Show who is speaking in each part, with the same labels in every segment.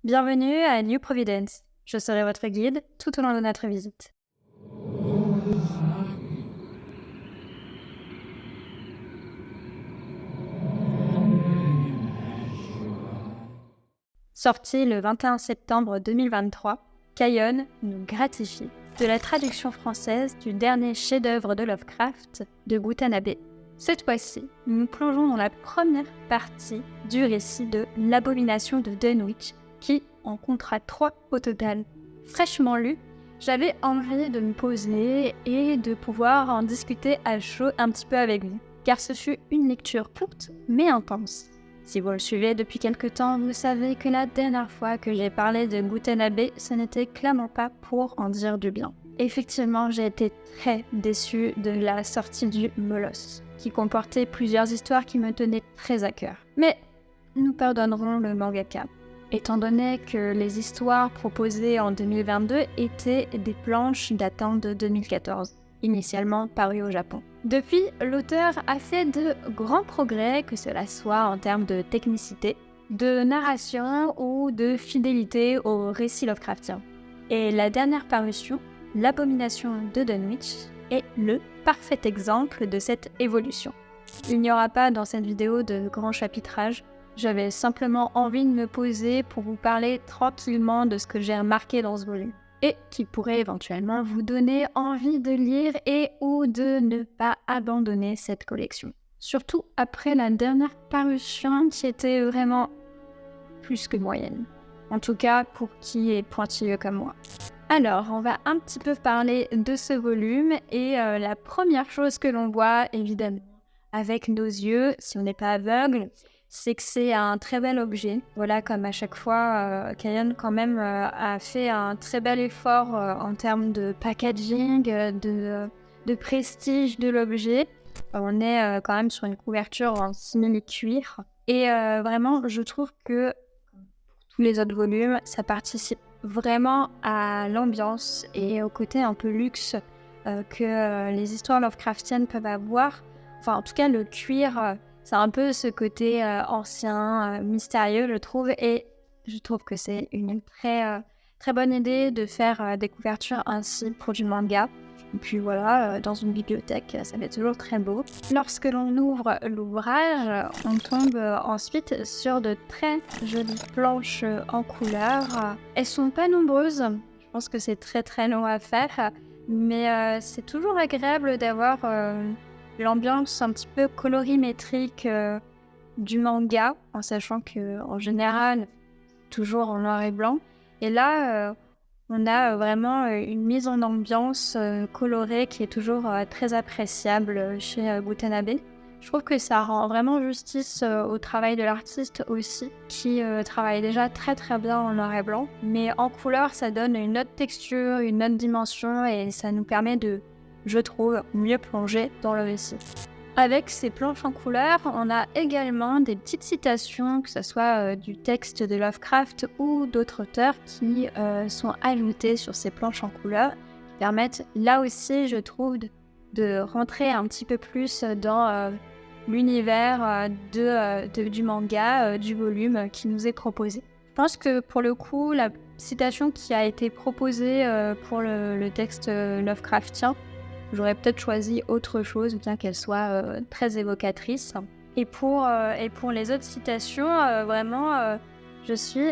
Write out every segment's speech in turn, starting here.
Speaker 1: Bienvenue à New Providence. Je serai votre guide tout au long de notre visite. Sorti le 21 septembre 2023, Caillon nous gratifie de la traduction française du dernier chef-d'œuvre de Lovecraft, de Watanabe. Cette fois-ci, nous plongeons dans la première partie du récit de L'Abomination de Dunwich, qui en comptera 3 au total. Fraîchement lu, j'avais envie de me poser et de pouvoir en discuter à chaud un petit peu avec vous, car ce fut une lecture courte mais intense. Si vous le suivez depuis quelque temps, vous savez que la dernière fois que j'ai parlé de Watanabe, ce n'était clairement pas pour en dire du bien. Effectivement, j'ai été très déçue de la sortie du Molosse, qui comportait plusieurs histoires qui me tenaient très à cœur. Mais nous pardonnerons le mangaka, étant donné que les histoires proposées en 2022 étaient des planches datant de 2014, initialement parues au Japon. Depuis, l'auteur a fait de grands progrès, que cela soit en termes de technicité, de narration ou de fidélité au récit Lovecraftien. Et la dernière parution, L'Abomination de Dunwich, est le parfait exemple de cette évolution. Il n'y aura pas dans cette vidéo de grand chapitrage. J'avais simplement envie de me poser pour vous parler tranquillement de ce que j'ai remarqué dans ce volume et qui pourrait éventuellement vous donner envie de lire et ou de ne pas abandonner cette collection. Surtout après la dernière parution qui était vraiment plus que moyenne. En tout cas, pour qui est pointilleux comme moi. Alors, on va un petit peu parler de ce volume et la première chose que l'on voit, évidemment, avec nos yeux, si on n'est pas aveugle, c'est que c'est un très bel objet. Voilà, comme à chaque fois, Caillon quand même a fait un très bel effort en termes de packaging, de prestige de l'objet. On est quand même sur une couverture en simili-cuir. Et vraiment, je trouve que tous les autres volumes, ça participe vraiment à l'ambiance et au côté un peu luxe que les histoires Lovecraftiennes peuvent avoir. Enfin, en tout cas, le cuir, c'est un peu ce côté ancien, mystérieux, je trouve. Et je trouve que c'est une très bonne idée de faire des couvertures ainsi pour du manga. Et puis voilà, dans une bibliothèque, ça fait toujours très beau. Lorsque l'on ouvre l'ouvrage, on tombe ensuite sur de très jolies planches en couleur. Elles sont pas nombreuses, je pense que c'est très long à faire, mais c'est toujours agréable d'avoir l'ambiance un petit peu colorimétrique du manga, en sachant que en général, toujours en noir et blanc. Et là, on a vraiment une mise en ambiance colorée qui est toujours très appréciable chez Watanabe. Je trouve que ça rend vraiment justice au travail de l'artiste aussi, qui travaille déjà très bien en noir et blanc. Mais en couleur, ça donne une autre texture, une autre dimension et ça nous permet de, je trouve, mieux plonger dans le récit. Avec ces planches en couleur, on a également des petites citations, que ce soit du texte de Lovecraft ou d'autres auteurs qui sont ajoutés sur ces planches en couleur, qui permettent là aussi, je trouve, de rentrer un petit peu plus dans l'univers du manga, du volume qui nous est proposé. Je pense que pour le coup, la citation qui a été proposée pour le texte Lovecraftien, j'aurais peut-être choisi autre chose, bien qu'elle soit très évocatrice. Et pour les autres citations, vraiment, je suis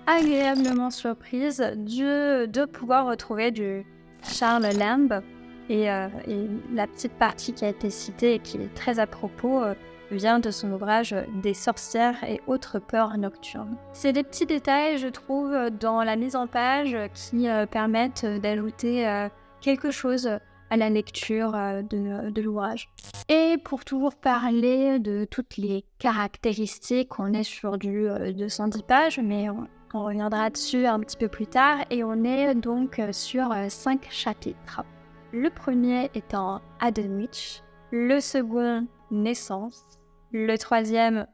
Speaker 1: agréablement surprise de pouvoir retrouver du Charles Lamb. Et la petite partie qui a été citée et qui est très à propos vient de son ouvrage Des sorcières et autres peurs nocturnes. C'est des petits détails, je trouve, dans la mise en page qui permettent d'ajouter quelque chose à la lecture de l'ouvrage. Et pour toujours parler de toutes les caractéristiques, on est sur du 210 pages, mais on reviendra dessus un petit peu plus tard, et on est donc sur 5 chapitres. Le premier étant à Dunwich, le second Naissance, le troisième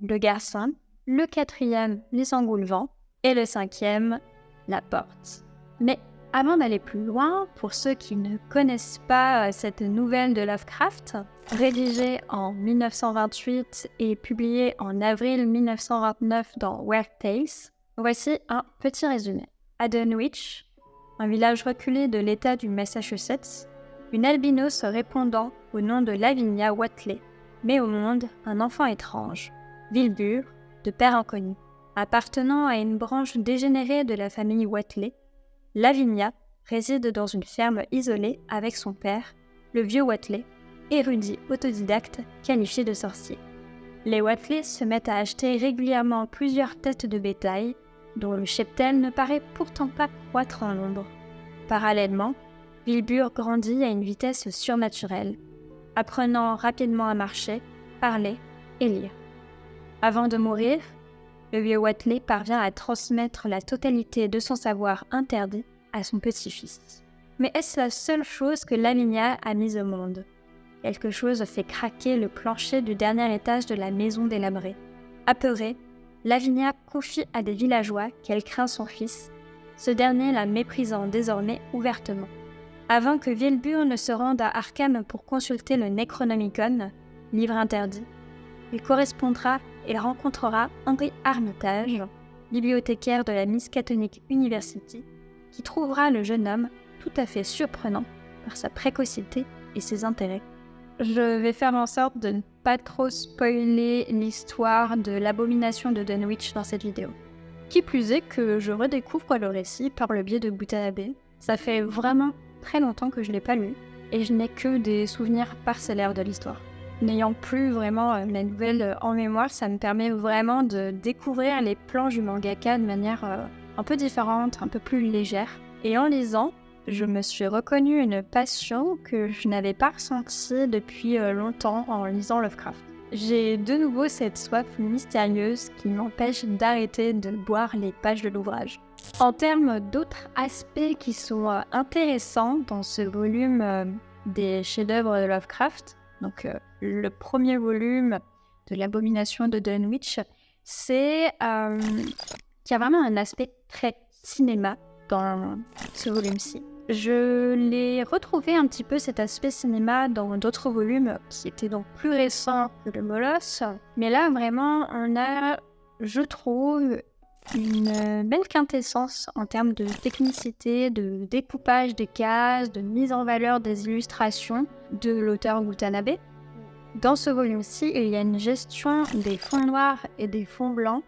Speaker 1: Le Garçon, le quatrième Les Engoulevents, et le cinquième La Porte. Mais avant d'aller plus loin, pour ceux qui ne connaissent pas cette nouvelle de Lovecraft, rédigée en 1928 et publiée en avril 1929 dans Weird Tales, Voici un petit résumé. À Dunwich, un village reculé de l'État du Massachusetts, une albinos répondant au nom de Lavinia Watley met au monde un enfant étrange, Wilbur, de père inconnu. Appartenant à une branche dégénérée de la famille Watley, Lavinia réside dans une ferme isolée avec son père, le vieux Watley, érudit autodidacte qualifié de sorcier. Les Watley se mettent à acheter régulièrement plusieurs têtes de bétail, dont le cheptel ne paraît pourtant pas croître en nombre. Parallèlement, Wilbur grandit à une vitesse surnaturelle, apprenant rapidement à marcher, parler et lire. Avant de mourir, le vieux Watley parvient à transmettre la totalité de son savoir interdit à son petit-fils. Mais est-ce la seule chose que Lavinia a mise au monde ? Quelque chose fait craquer le plancher du dernier étage de la maison délabrée. Apeurée, Lavinia confie à des villageois qu'elle craint son fils, ce dernier la méprisant désormais ouvertement. Avant que Wilbur ne se rende à Arkham pour consulter le Necronomicon, livre interdit, il rencontrera Henry Armitage, bibliothécaire de la Miskatonic University, qui trouvera le jeune homme tout à fait surprenant par sa précocité et ses intérêts. Je vais faire en sorte de ne pas trop spoiler l'histoire de l'abomination de Dunwich dans cette vidéo. Qui plus est que je redécouvre le récit par le biais de Butanabe. Ça fait vraiment très longtemps que je ne l'ai pas lu, et je n'ai que des souvenirs parcellaires de l'histoire. N'ayant plus vraiment la nouvelle en mémoire, ça me permet vraiment de découvrir les plans du mangaka de manière un peu différente, un peu plus légère. Et en lisant, je me suis reconnue une passion que je n'avais pas ressentie depuis longtemps en lisant Lovecraft. J'ai de nouveau cette soif mystérieuse qui m'empêche d'arrêter de boire les pages de l'ouvrage. En termes d'autres aspects qui sont intéressants dans ce volume des chefs-d'œuvre de Lovecraft, donc le premier volume de l'abomination de Dunwich, c'est qu'il y a vraiment un aspect très cinéma dans ce volume-ci. Je l'ai retrouvé un petit peu cet aspect cinéma dans d'autres volumes qui étaient donc plus récents que le Molosse. Mais là, vraiment, on a, je trouve, une belle quintessence en termes de technicité, de découpage des cases, de mise en valeur des illustrations de l'auteur Butanabe. Dans ce volume-ci, il y a une gestion des fonds noirs et des fonds blancs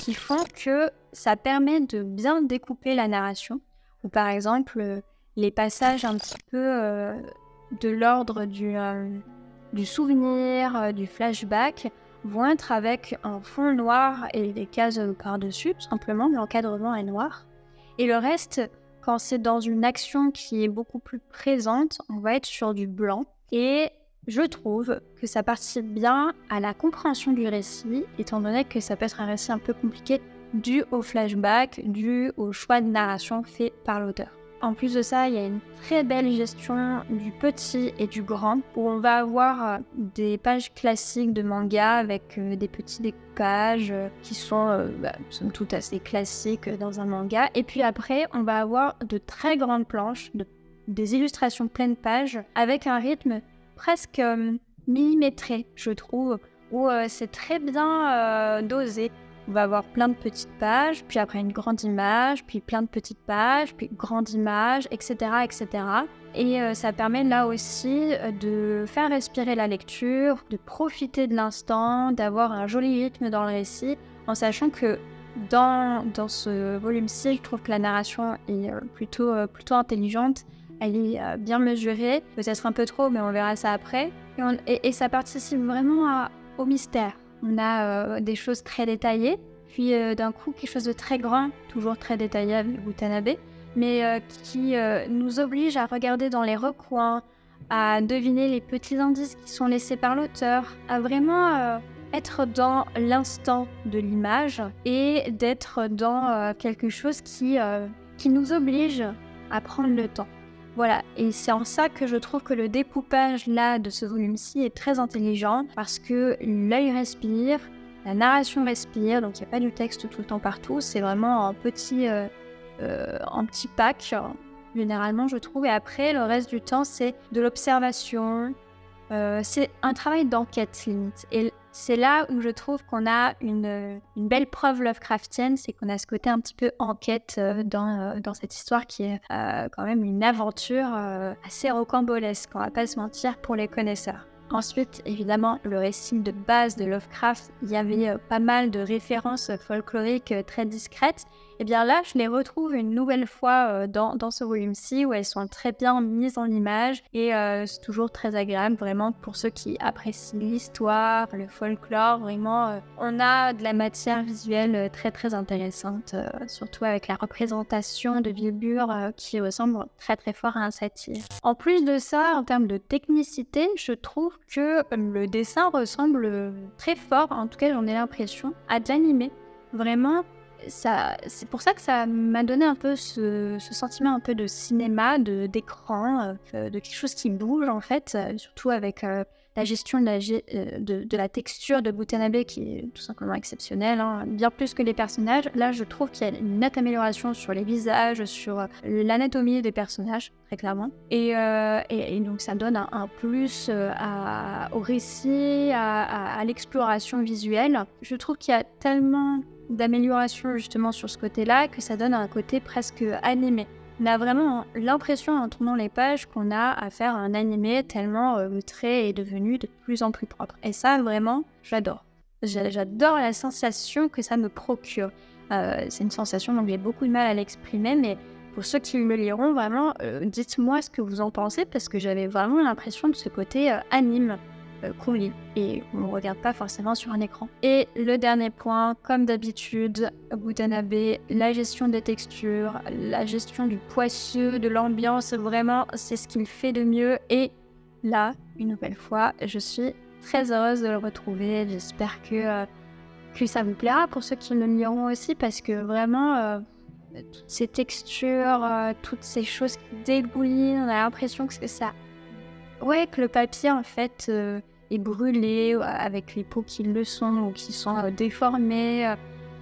Speaker 1: qui font que ça permet de bien découper la narration. Ou par exemple, les passages un petit peu de l'ordre du souvenir, du flashback, vont être avec un fond noir et des cases par-dessus, tout simplement, l'encadrement est noir. Et le reste, quand c'est dans une action qui est beaucoup plus présente, on va être sur du blanc. Et je trouve que ça participe bien à la compréhension du récit, étant donné que ça peut être un récit un peu compliqué, dû au flashback, dû au choix de narration fait par l'auteur. En plus de ça, il y a une très belle gestion du petit et du grand, où on va avoir des pages classiques de manga avec des petits découpages qui sont somme toute assez classiques dans un manga. Et puis après, on va avoir de très grandes planches, des illustrations pleines pages, avec un rythme presque millimétré, je trouve, où c'est très bien dosé. On va avoir plein de petites pages, puis après une grande image, puis plein de petites pages, puis grande image, etc. etc. Et ça permet là aussi de faire respirer la lecture, de profiter de l'instant, d'avoir un joli rythme dans le récit, en sachant que dans ce volume-ci, je trouve que la narration est plutôt intelligente. Elle est bien mesurée, peut-être un peu trop, mais on verra ça après. Et ça participe vraiment au mystère. On a des choses très détaillées, puis d'un coup quelque chose de très grand, toujours très détaillé avec Butanabe, mais qui nous oblige à regarder dans les recoins, à deviner les petits indices qui sont laissés par l'auteur, à vraiment être dans l'instant de l'image et d'être dans quelque chose qui nous oblige à prendre le temps. Voilà, et c'est en ça que je trouve que le découpage là de ce volume-ci est très intelligent parce que l'œil respire, la narration respire, donc il n'y a pas du texte tout le temps partout, c'est vraiment un petit pack, généralement je trouve, et après le reste du temps c'est de l'observation, c'est un travail d'enquête limite, et c'est là où je trouve qu'on a une belle preuve Lovecraftienne, c'est qu'on a ce côté un petit peu enquête dans cette histoire qui est quand même une aventure assez rocambolesque, on va pas se mentir, pour les connaisseurs. Ensuite, évidemment, le récit de base de Lovecraft, il y avait pas mal de références folkloriques très discrètes. Et bien là, je les retrouve une nouvelle fois dans ce volume-ci où elles sont très bien mises en image et c'est toujours très agréable vraiment pour ceux qui apprécient l'histoire, le folklore. Vraiment, on a de la matière visuelle très très intéressante, surtout avec la représentation de Wilbur qui ressemble très très fort à un satyre. En plus de ça, en termes de technicité, je trouve que le dessin ressemble très fort, en tout cas j'en ai l'impression, à de l'animé. Vraiment, c'est pour ça que ça m'a donné un peu ce sentiment un peu de cinéma, d'écran, de quelque chose qui bouge en fait, surtout avec la gestion de la texture de Watanabe qui est tout simplement exceptionnelle, hein, bien plus que les personnages. Là, je trouve qu'il y a une nette amélioration sur les visages, sur l'anatomie des personnages, très clairement. Et donc, ça donne un plus au récit, à l'exploration visuelle. Je trouve qu'il y a tellement d'amélioration justement sur ce côté-là que ça donne un côté presque animé. On a vraiment l'impression en tournant les pages qu'on a à faire un animé tellement le trait est devenu de plus en plus propre. Et ça vraiment, j'adore. J'adore la sensation que ça me procure. C'est une sensation dont j'ai beaucoup de mal à l'exprimer, mais pour ceux qui me liront, vraiment, dites-moi ce que vous en pensez parce que j'avais vraiment l'impression de ce côté anime. Qu'on lit et on ne regarde pas forcément sur un écran. Et le dernier point, comme d'habitude, Watanabe, la gestion des textures, la gestion du poisseux, de l'ambiance, vraiment, c'est ce qu'il fait de mieux. Et là, une nouvelle fois, je suis très heureuse de le retrouver. J'espère que ça vous plaira pour ceux qui le liront aussi parce que vraiment, toutes ces textures, toutes ces choses qui dégoulinent, on a l'impression que ça... Ouais, que le papier, en fait, est brûlé, avec les peaux qui le sont ou qui sont déformées.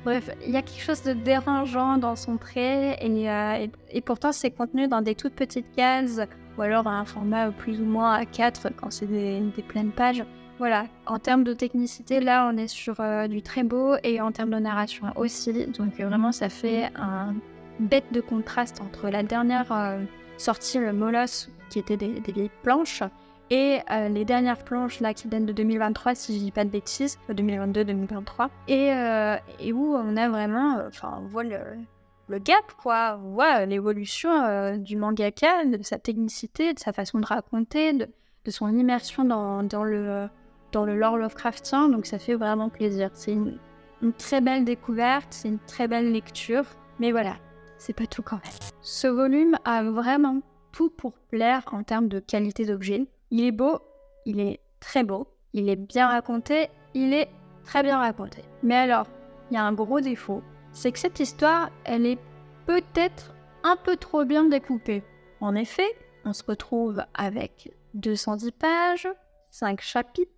Speaker 1: Bref, il y a quelque chose de dérangeant dans son trait et pourtant, c'est contenu dans des toutes petites cases ou alors à un format plus ou moins A4 quand c'est des pleines pages. Voilà, en termes de technicité, là, on est sur du très beau et en termes de narration aussi. Donc, vraiment, ça fait un bête de contraste entre la dernière sortie, le Molosse, qui étaient des vieilles planches, et les dernières planches là qui datent de 2023, si je dis pas de bêtises, 2022-2023, et où on a vraiment, on voit le gap, quoi, on voit l'évolution du mangaka, de sa technicité, de sa façon de raconter, de son immersion dans le lore Lovecraftien, donc ça fait vraiment plaisir. C'est une très belle découverte, c'est une très belle lecture, mais voilà, c'est pas tout quand même. Ce volume a vraiment tout pour plaire en termes de qualité d'objet. Il est beau, il est très beau, il est bien raconté, il est très bien raconté. Mais alors, il y a un gros défaut, c'est que cette histoire, elle est peut-être un peu trop bien découpée. En effet, on se retrouve avec 210 pages, 5 chapitres,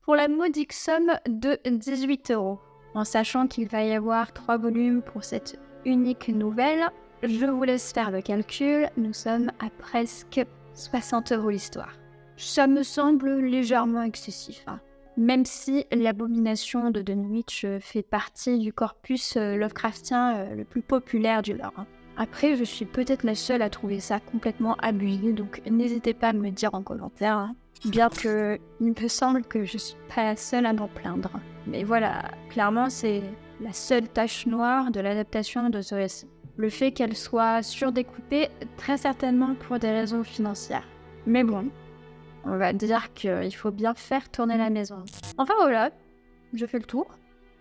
Speaker 1: pour la modique somme de 18 €. En sachant qu'il va y avoir 3 volumes pour cette unique nouvelle, je vous laisse faire le calcul, nous sommes à presque 60 € l'histoire. Ça me semble légèrement excessif, hein. Même si l'abomination de Dunwich fait partie du corpus Lovecraftien le plus populaire du lore, hein. Après, je suis peut-être la seule à trouver ça complètement abusé, donc n'hésitez pas à me dire en commentaire, hein. Bien que il me semble que je suis pas la seule à m'en plaindre. Mais voilà, clairement, c'est la seule tache noire de l'adaptation de ce récit. Le fait qu'elle soit surdécoupée, très certainement pour des raisons financières. Mais bon, on va dire qu'il faut bien faire tourner la maison. Enfin voilà, je fais le tour.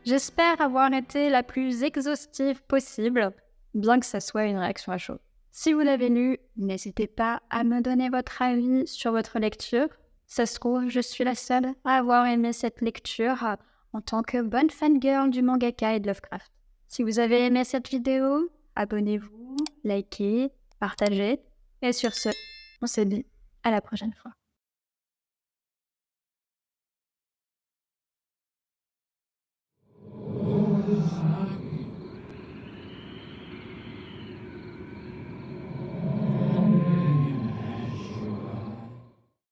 Speaker 1: J'espère avoir été la plus exhaustive possible, bien que ça soit une réaction à chaud. Si vous l'avez lu, n'hésitez pas à me donner votre avis sur votre lecture. Ça se trouve, je suis la seule à avoir aimé cette lecture en tant que bonne fangirl du mangaka et de Lovecraft. Si vous avez aimé cette vidéo, abonnez-vous, likez, partagez. Et sur ce, on se dit à la prochaine fois.